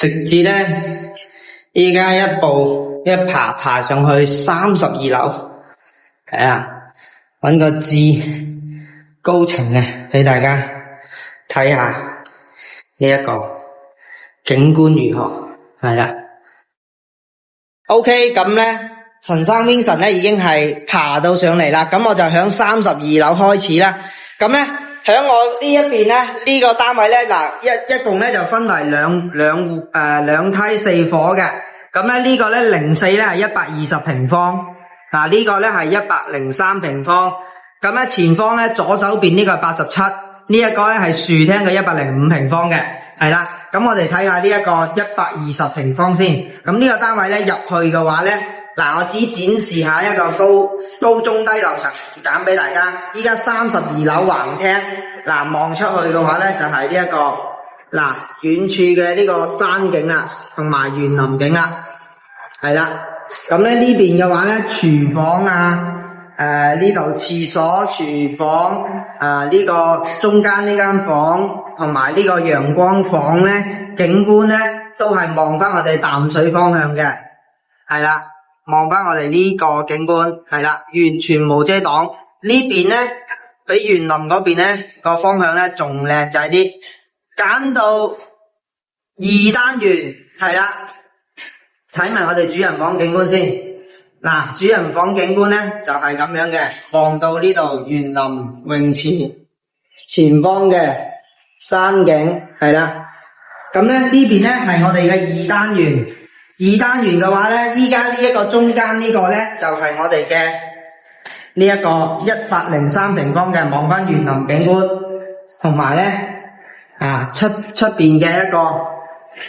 直接咧，依家一步一爬上去32樓，係啊，搵個至高程嘅俾大家睇下呢一個景觀如何，係啦。OK， 咁咧，陳生 Vincent 咧已經係爬到上嚟啦，咁我就響32樓開始啦。咁咧，響我呢一邊咧，呢個單位咧，嗱，一共咧就分為兩梯四伙嘅。咁咧呢個咧04咧係120平方，嗱呢個咧係103平方。咁咧前方咧左手邊呢個係87，呢一個咧係樹廳嘅105平方嘅，係啦。咁我哋睇下呢一個120平方先。咁呢個單位咧入去嘅話咧，嗱我只展示下一個高中低樓層揀俾大家。依家32樓橫廳，嗱望出去嘅話咧就係呢一個嗱遠處嘅呢個山景啦，同埋園林景啦，係啦。咁咧呢邊嘅話咧廚房啊。呢度廁所、廚房，呢個中間呢間房同埋呢個陽光房咧，景觀咧都係望翻我哋淡水方向嘅，係啦，望翻我哋呢個景觀，係啦，完全無遮擋。呢邊咧比園林嗰邊咧個方向咧仲靚仔啲，揀到2單元，係啦，睇埋我哋主人房景觀先。嗱，主人房景觀咧就係咁樣嘅，望到呢度園林泳池，前方嘅山景係啦。咁咧呢邊咧係我哋嘅2單元，二單元嘅話咧，依家呢一個中間呢個咧就係我哋嘅呢一個103平方嘅，望翻園林景觀，同埋咧出邊嘅一個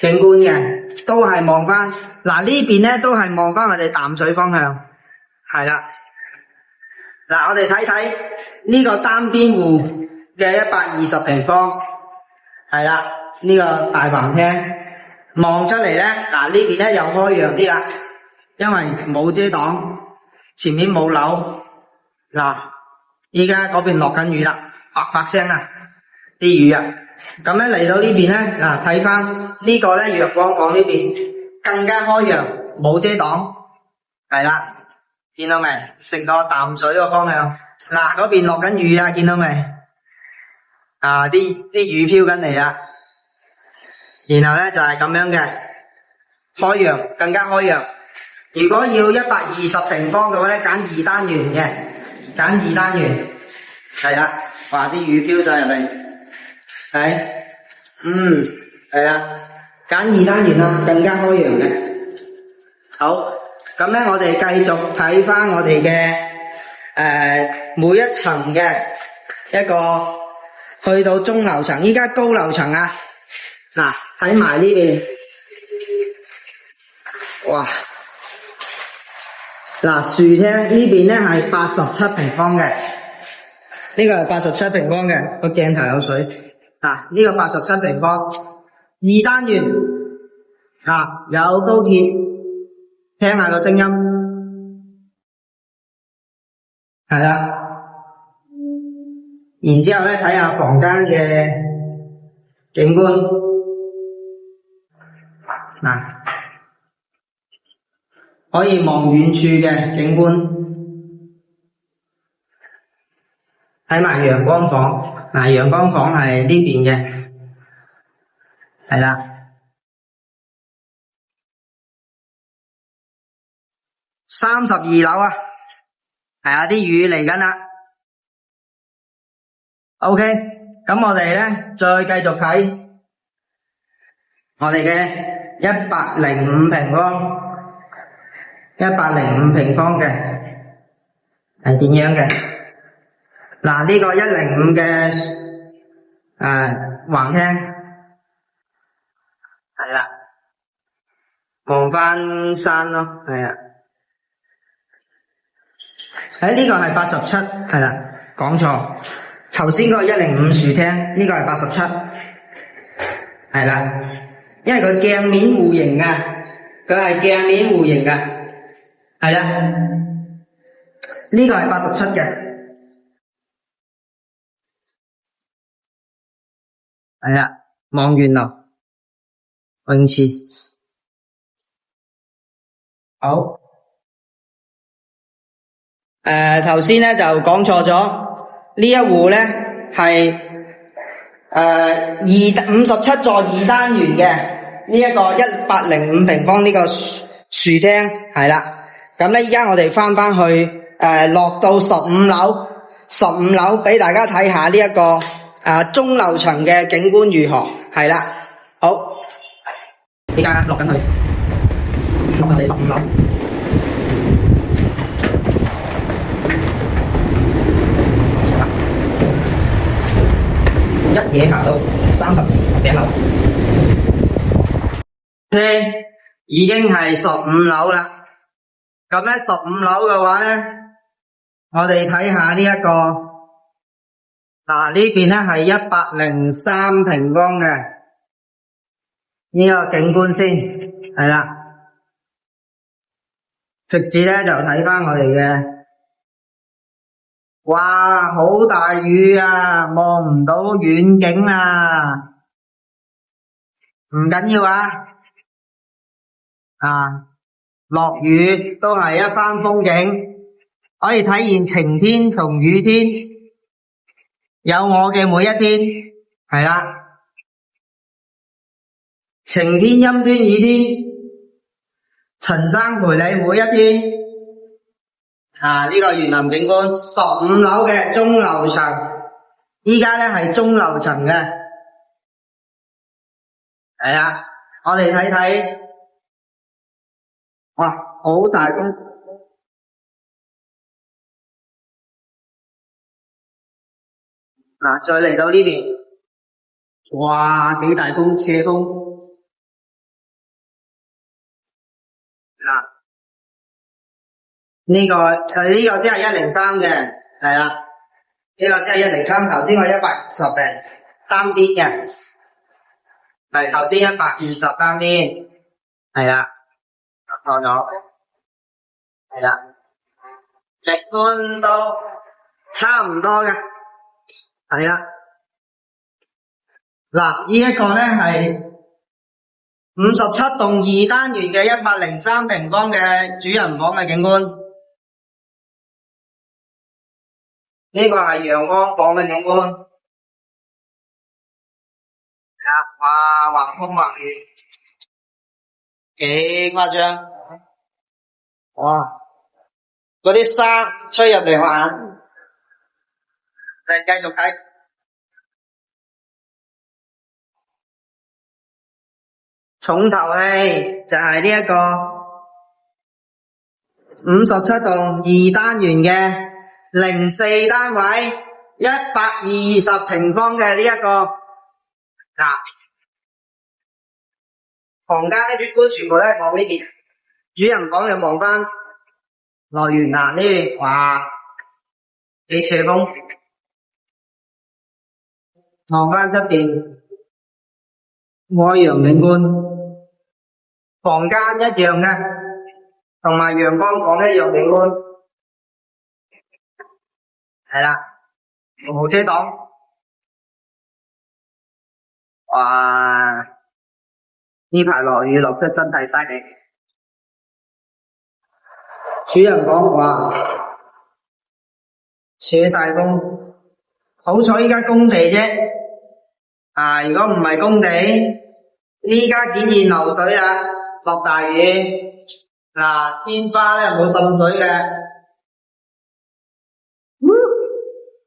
景觀嘅，都係望翻。嗱呢邊咧都係望翻我哋淡水方向，係啦。嗱我哋睇睇呢個單邊戶嘅120平方，係啦，呢個大橫廳望出嚟咧，嗱呢邊咧又開揚啲啦，因為冇遮擋，前面冇樓。嗱，依家嗰邊落緊雨啦，啪啪聲啊，啲雨啊。咁咧嚟到呢邊咧，嗱睇翻呢個咧陽光房呢邊。更加開揚，冇遮擋，係啦，見到未？成個淡水個方向，嗱嗰邊落緊雨啊，見到未？啲雨飄緊嚟啦，然後咧就係咁樣嘅開揚，更加開揚。如果要120平方嘅話咧，揀2單元嘅，揀2單元，係啦，哇啲雨飄晒入嚟，係啦。揀2單元啦，更加開揚嘅。好，咁咧我哋繼續睇翻我哋嘅每一層嘅一個去到中樓層，依家高樓層啊。嗱，睇埋呢邊，哇！嗱，樹廳呢邊咧係87平方嘅，呢個係87平方嘅，個鏡頭有水。嗱，呢個87平方。2單元，有高鐵，聽下個聲音，係啦。然之後咧睇下房間嘅景觀，可以望遠處嘅景觀，睇埋陽光房，陽光房係呢邊嘅。係啦，32樓啊，係啊，啲雨嚟緊啦。OK，咁我哋咧再繼續睇我哋嘅105平方，105平方嘅係點樣嘅？嗱，呢個105嘅橫廳。係啦，望翻山咯，係啊。呢個係87，係啦，講錯。頭先嗰個105樹廳，呢個係87，係啦。因為佢鏡面弧形㗎，佢係鏡面弧形㗎，係啦。呢個係87嘅，係啦，望遠樓。泳池。好，頭先咧就講錯咗，呢一戶咧係57座2單元嘅呢一個105平方呢個樹廳係啦。咁咧依家我哋翻去落到15樓俾大家睇下呢一個中樓層嘅景觀如何係啦。好，依家落緊去，落緊第15樓。一嘢行到32頂樓，已經係15樓啦。咁咧15樓嘅話咧，我哋睇下呢一個，呢邊咧係103平方嘅呢個景觀先，係啦。直接咧就睇翻我哋嘅。哇，好大雨啊，望唔到遠景啊，唔緊要啊，落雨都係一番風景，可以體現晴天同雨天，有我嘅每一天，係啦，晴天、陰天、雨天，陳生陪你每一天。呢個園林景觀15樓嘅中樓層，依家咧係中樓層嘅，係啦，我哋睇睇，哇，好大風，再嚟到呢邊，哇，幾大風，斜風，呢個先係103嘅，係啦，呢個先係103，頭先我120嘅單邊嘅，係頭先120單邊，係啦，錯咗，係啦，景觀都差唔多嘅，係啦，呢一個咧係57棟2單元嘅103平方嘅主人房嘅景觀。呢個係陽光房嘅景觀，哇，橫風橫雨，幾誇張，哇，嗰啲沙吹入嚟眼，繼續睇，重頭戲就係呢一個57棟2單元嘅04單位120平方嘅呢一個房間嘅景觀全部都係望呢邊，主人房就望翻樂園呢邊，哇，幾斜風，望翻側邊海洋景觀，房間一樣嘅，同埋陽光房一樣景觀。係啦，6號車檔，哇！呢排落雨落得真係犀利。主人房哇，扯晒風，好彩依家工地啫。如果唔係工地，依家顯然流水啦，落大雨。天花咧冇滲水嘅。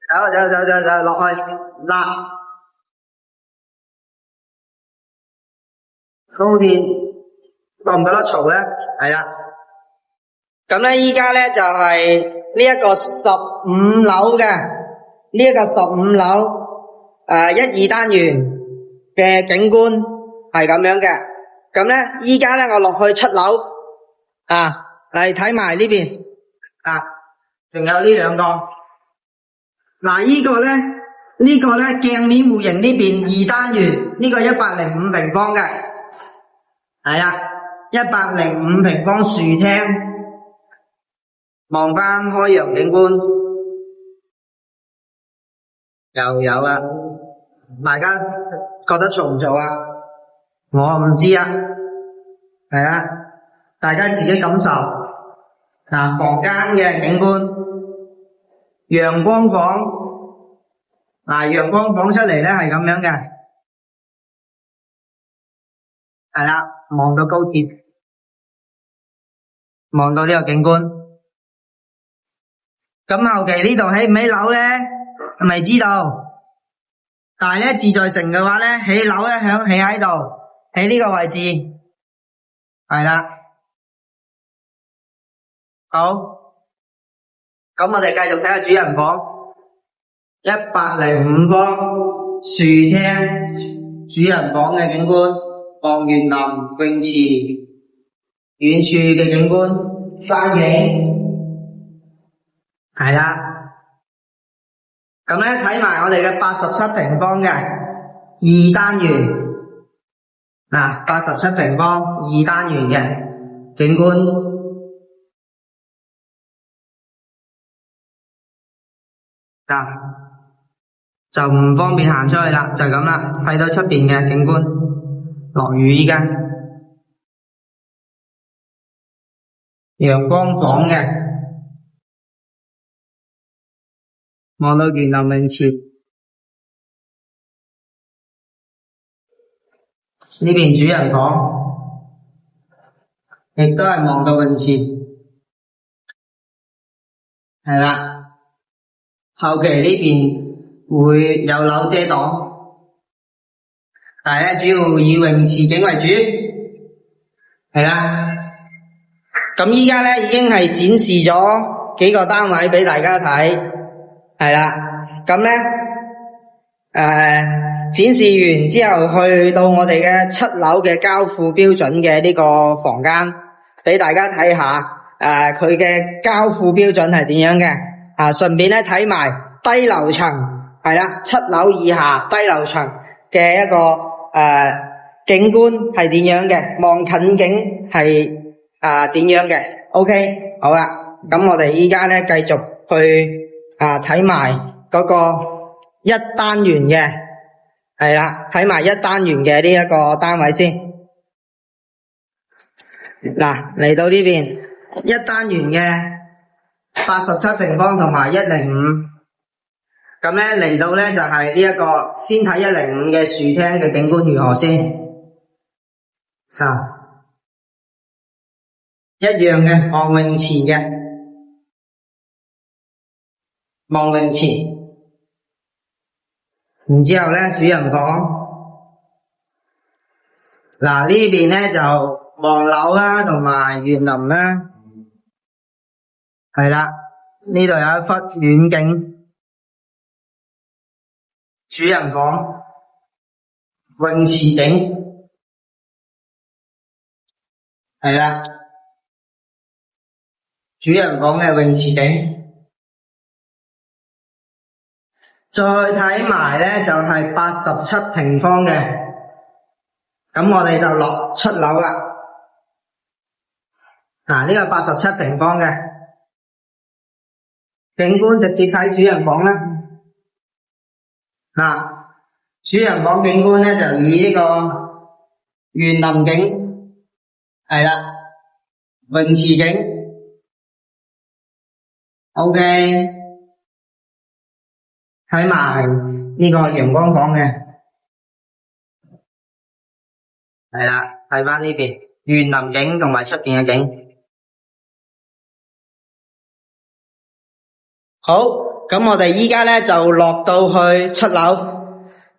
走落去，高鐵覺唔覺得嘈咧？係啦，咁咧依家咧就係呢一個15樓嘅，呢一個15樓1、2單元嘅景觀係咁樣嘅。咁咧依家咧我落去7樓嚟睇埋呢邊仲有呢兩個。呢個咧鏡面戶型呢邊2單元，呢個105平方嘅，係啊，105平方樹廳，望翻開揚景觀，又有啦，大家覺得嘈唔嘈啊？我唔知啊，係啊，大家自己感受。嗱，房間嘅景觀，陽光房，陽光房出嚟咧係咁樣嘅，係啦，望到高鐵，望到呢個景觀。咁後期呢度起唔起樓咧，未知道。但係咧自在城嘅話咧，起樓咧起喺度，喺呢個位置，係啦。好，咁我哋繼續睇下主人房，105方樹廳，主人房嘅景觀，望園林、泳池，遠處嘅景觀，山景。係啦，咁咧睇埋我哋嘅87平方嘅2單元，87平方2單元嘅景觀，就唔方便行出去啦，就咁啦，睇到出邊嘅景觀，落雨依家，陽光房嘅。望到園林泳池，呢邊主人房，亦都係望到泳池，係啦。後期呢邊會有樓遮擋，但係咧主要以泳池景為主，係啦。咁依家咧已經係展示咗幾個單位俾大家睇。係啦，咁咧展示完之後，去到我哋嘅7樓嘅交付標準嘅呢個房間，俾大家睇下佢嘅交付標準係點樣嘅，順便咧睇埋低樓層，係啦，7樓以下低樓層嘅一個景觀係點樣嘅，望近景係點樣嘅。OK， 好啦，咁我哋依家咧繼續去睇埋嗰個1單元嘅，係啦，睇埋1單元嘅呢一個單位先。嗱，嚟到呢邊1單元嘅87平方同埋105，咁咧嚟到咧就係呢一個，先睇105嘅樹廳嘅景觀如何先。一樣嘅望泳池嘅。望泳池，然之後咧主人房，呢邊咧就望樓啦，同埋園林啦，係啦，呢度有一忽遠景，主人房，泳池景，係啦，主人房嘅泳池景。再睇埋咧就係87平方嘅，咁我哋就落7樓啦。呢個87平方嘅景觀直接睇主人房啦。主人房景觀咧就以呢個園林景，係啦，泳池景 ，OK。睇埋呢個陽光房嘅，係啦，睇返呢邊園林景同埋出邊嘅景。好，咁我哋依家咧就落到去7樓，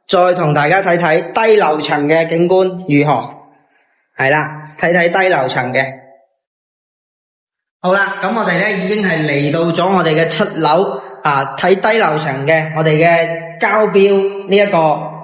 再同大家睇睇低樓層嘅景觀如何。係啦，睇睇低樓層嘅。好啦，咁我哋咧已經係嚟到咗我哋嘅7樓。睇低樓層嘅我哋嘅交標呢一個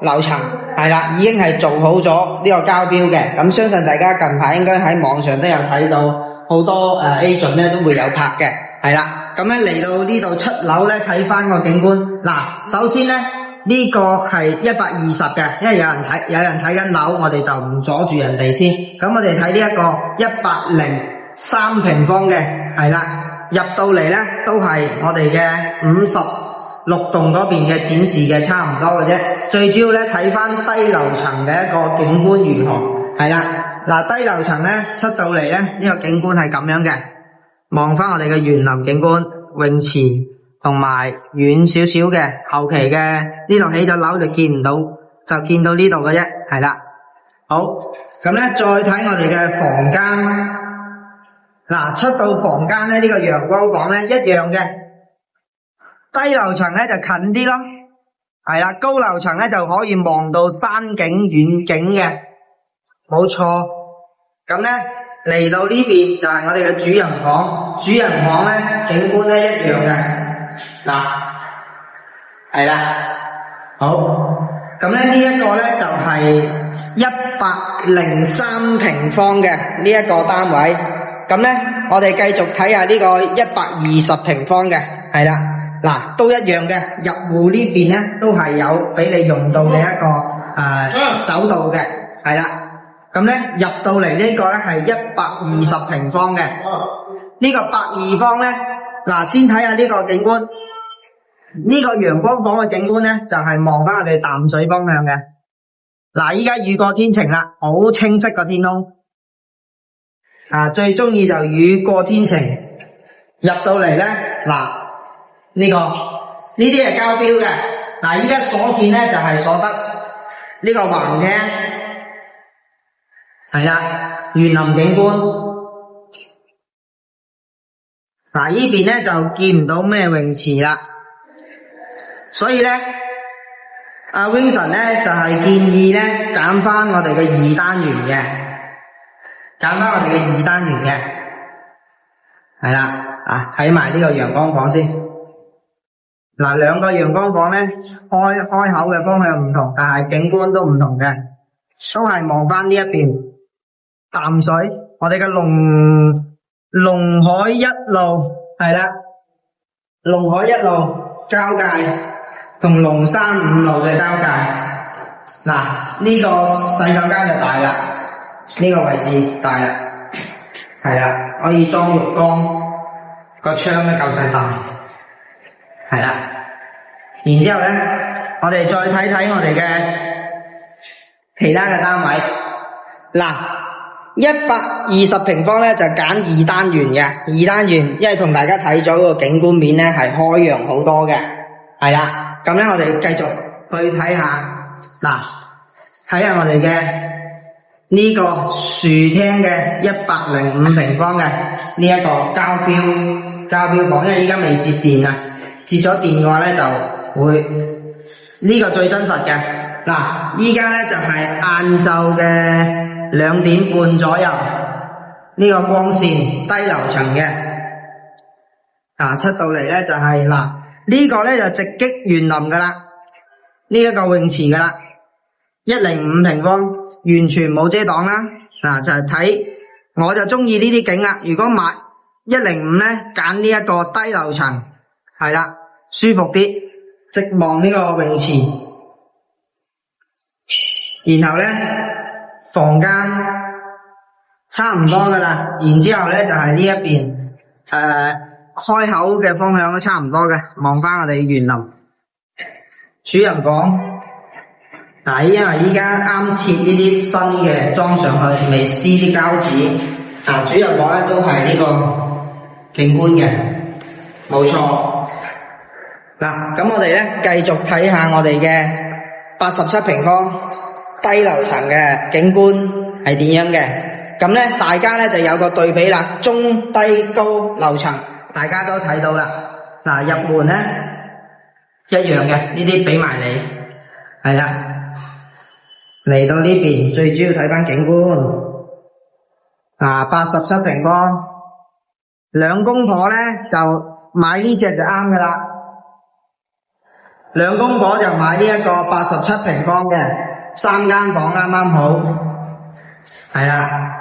樓層，係啦，已經係做好咗呢個交標嘅。咁相信大家近排應該喺網上都有睇到，好多agent 咧都會有拍嘅，係啦。咁咧嚟到呢度7樓咧睇翻個景觀。首先咧呢個係120嘅，因為有人睇緊樓，我哋就唔阻住人哋先。咁我哋睇呢一個103平方嘅，係啦。入到嚟咧都係我哋嘅56棟嗰邊嘅展示嘅差唔多嘅啫，最主要咧睇翻低樓層嘅一個景觀如何。係啦，嗱低樓層咧出到嚟咧，呢個景觀係咁樣嘅。望翻我哋嘅園林景觀，泳池同埋遠少少嘅後期嘅呢度起咗樓就見唔到，就見到呢度嘅啫，係啦。好，咁咧再睇我哋嘅房間。嗱，出到房間咧，呢個陽光房咧一樣嘅。低樓層咧就近啲咯，係啦，高樓層咧就可以望到山景遠景嘅，冇錯。咁咧嚟到呢邊就係我哋嘅主人房，主人房咧景觀咧一樣嘅。嗱，係啦，好，咁咧呢一個咧就係103平方嘅呢一個單位。咁咧我哋繼續睇下呢個120平方嘅，係啦。嗱，都一樣嘅，入戶呢邊咧都係有俾你用到嘅一個走道嘅，係啦。咁咧入到嚟呢個咧係120平方嘅，呢個120方咧，嗱先睇下呢個景觀，呢個陽光房嘅景觀咧就係望翻我哋淡水方向嘅。嗱，依家雨過天晴啦，好清晰個天空，最中意就雨過天晴。入到嚟咧，嗱。呢啲係交標嘅，嗱依家所見咧就係所得呢個橫廳，係啦，園林景觀。嗱呢邊咧就見唔到咩泳池啦，所以咧阿 Vincent 咧就係建議咧揀翻我哋嘅2單元嘅，揀翻我哋嘅2單元嘅，係啦，睇埋呢個陽光房先。嗱，兩個陽光房咧，開口嘅方向唔同，但係景觀都唔同嘅，都係望翻呢一邊淡水，我哋嘅龍海一路係啦，龍海一路交界同龍山5路嘅交界。嗱，呢個洗手間就大啦，呢個位置大啦，係啦，可以裝浴缸，個窗咧夠晒大。係啦，然之後咧，我哋再睇睇我哋嘅其他嘅單位。嗱，120平方咧就揀2單元嘅，2單元，因為同大家睇咗個景觀面咧係開揚好多嘅，係啦。咁咧我哋繼續去睇下，嗱，睇下我哋嘅呢個樹廳嘅105平方嘅呢一個交標房，因為依家未接電啊。接咗電嘅話咧就會呢個最真實嘅。嗱，依家咧就係晏晝嘅2點半左右，呢個光線低樓層嘅，出到嚟咧就係嗱呢個咧就直擊園林噶啦，呢一個泳池噶啦，105平方完全冇遮擋啦。嗱就係睇，我就中意呢啲景啦。如果買105咧，揀呢一個低樓層。係啦，舒服啲，直望呢個泳池，然後咧房間差唔多噶啦，然之後咧就係呢一邊開口嘅方向都差唔多嘅，望翻我哋園林主人房。嗱，因為依家啱貼呢啲新嘅裝上去，未撕啲膠紙。主人房咧都係呢個景觀嘅，冇錯。嗱，咁我哋咧繼續睇下我哋嘅87平方低樓層嘅景觀係點樣嘅。咁咧大家咧就有個對比啦，中低高樓層大家都睇到啦。嗱，入門咧一樣嘅，呢啲俾埋你，係啦。嚟到呢邊最主要睇翻景觀。87平方，兩公婆咧就買呢隻就啱噶啦。兩公婆就買呢一個87平方嘅3間房啱啱好，係啦，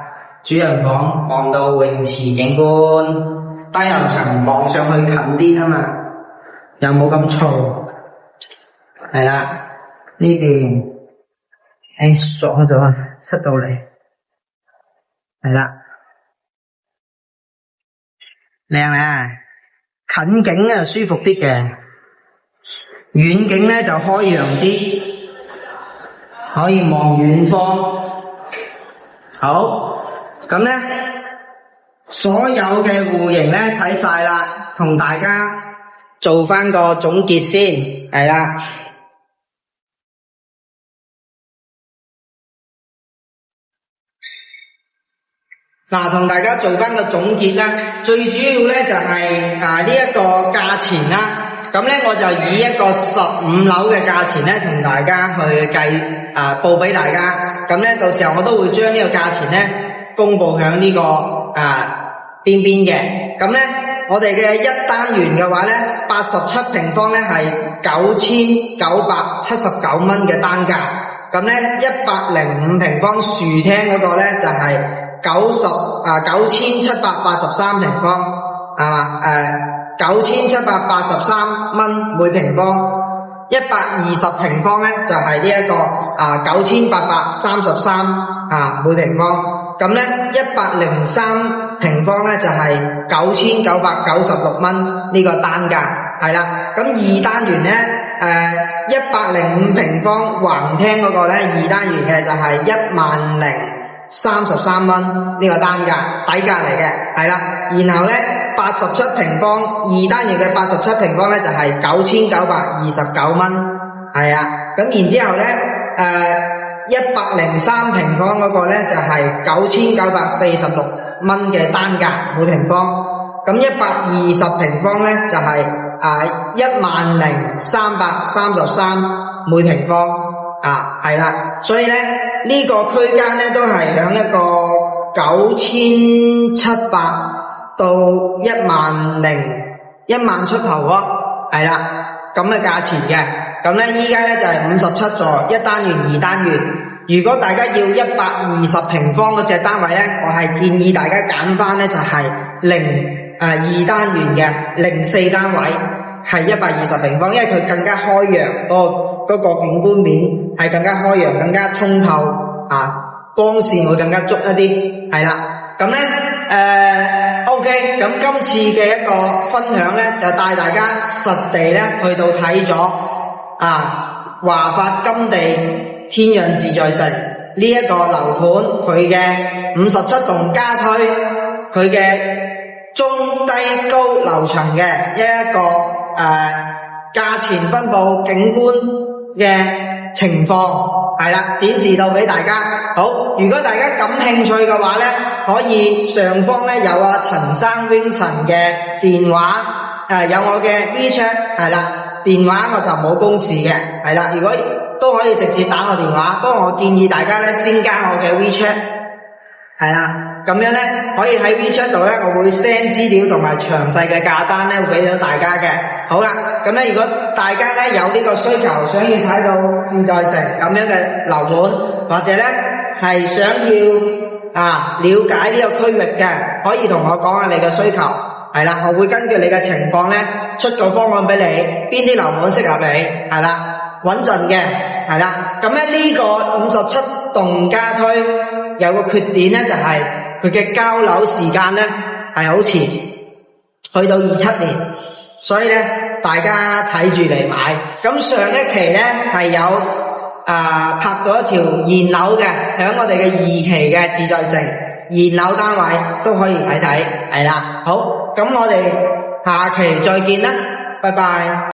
主人房望到泳池景觀，低樓層望上去近啲啊嘛，又冇咁嘈，係啦，呢邊鎖咗出到嚟，係啦，靚啊，近景啊舒服啲嘅。遠景咧就開揚啲，可以望遠方，好，咁咧所有嘅戶型咧睇晒啦，同大家做翻個總結先，係啦。嗱，同大家做翻個總結啦，最主要咧就係呢一個價錢啦。咁咧我就以一個15樓嘅價錢咧同大家去報俾大家。咁咧到時候我都會將呢個價錢咧公佈響呢個邊嘅。咁咧我哋嘅一單元嘅話咧，87平方咧係9979蚊嘅單價。咁咧105平方樹廳嗰個咧就係9783平方，係嘛？9783蚊每平方，120平方咧就係呢一個9833每平方。咁咧103平方咧就係9996蚊呢個單價，係啦。咁二單元咧105平方橫廳嗰個咧二單元嘅就係10033蚊呢個單價底價嚟嘅，係啦。然後咧87平方二單元嘅87平方咧就係9929蚊，係啊。咁然之後咧103平方嗰個咧就係9946蚊嘅單價每平方。咁120平方咧就係10333每平方。係啦，所以咧呢個區間咧都係響一個9700到1萬出頭喎，係啦，咁嘅價錢嘅。咁咧依家咧就係57座，一單元二單元。如果大家要120平方嗰隻單位咧，我係建議大家揀翻咧就係二單元嘅04單位，係120平方，因為佢更加開揚，嗰個景觀面係更加開揚，更加通透，光線會更加足一啲，係啦。咁咧OK， 咁今次嘅一個分享咧，就帶大家實地咧去到睇咗華發金地天潤自在城呢一個樓盤，佢嘅57棟家推，佢嘅中低高樓層嘅一個價錢分佈景觀嘅情況，係啦，展示到俾大家。好，如果大家感興趣嘅話咧，可以上方咧有陳生 Vincent 嘅電話，有我嘅 WeChat， 係啦，電話我就冇公示嘅，係啦，如果都可以直接打我電話，不過我建議大家咧先加我嘅 WeChat， 係啦，咁樣咧可以喺 WeChat 度咧，我會 send 資料同埋詳細嘅價單咧會俾到大家嘅。好啦，咁咧如果大家咧有呢個需求，想要睇到自在城咁樣嘅樓盤，或者咧係想要了解呢個區域嘅，可以同我講下你嘅需求，係啦，我會根據你嘅情況咧出個方案俾你，邊啲樓盤適合你，係啦，穩陣嘅，係啦。咁咧呢個57棟家推有個缺點咧，就係佢嘅交樓時間咧係好遲，去到27年，所以咧大家睇住嚟買。咁上一期咧係有拍到一條現樓嘅，響我哋嘅2期嘅自在城現樓單位都可以睇睇，係啦。好，咁我哋下期再見啦，拜拜。